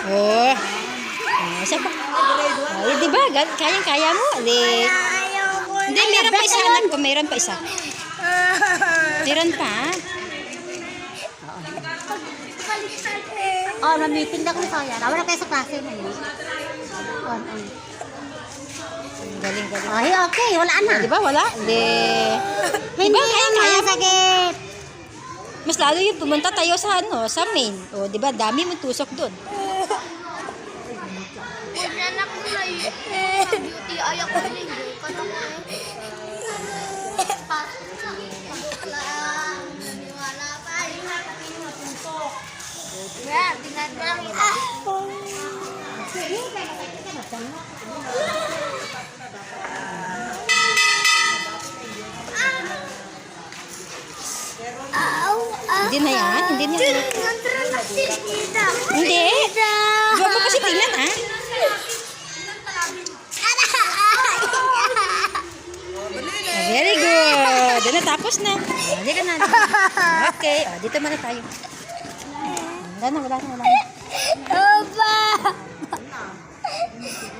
Oh. Isa pa. Ay, di ba? Kayang-kaya mo. Hindi, meron pa isa anak ko. Meron pa isa. Meron pa. Oh, na-meeting na ko ni Saya. Wala kayo sa klase mo. Galing. Ay, okay. Wala na. Di ba? Wala? Hindi. Hindi kaya sakit. Mas lalo yung pumunta tayo sa sa main. O, di ba? Dami mong tusok doon. Anak mo na beauty. Ayaw ko na yung Hindi na yan. Hindi na yan. Hindi. Huwag mo kasi tingnan, ha? Very good. Doon na, tapos na. Hindi ka na. Okay. Dito muna tayo. Wala na.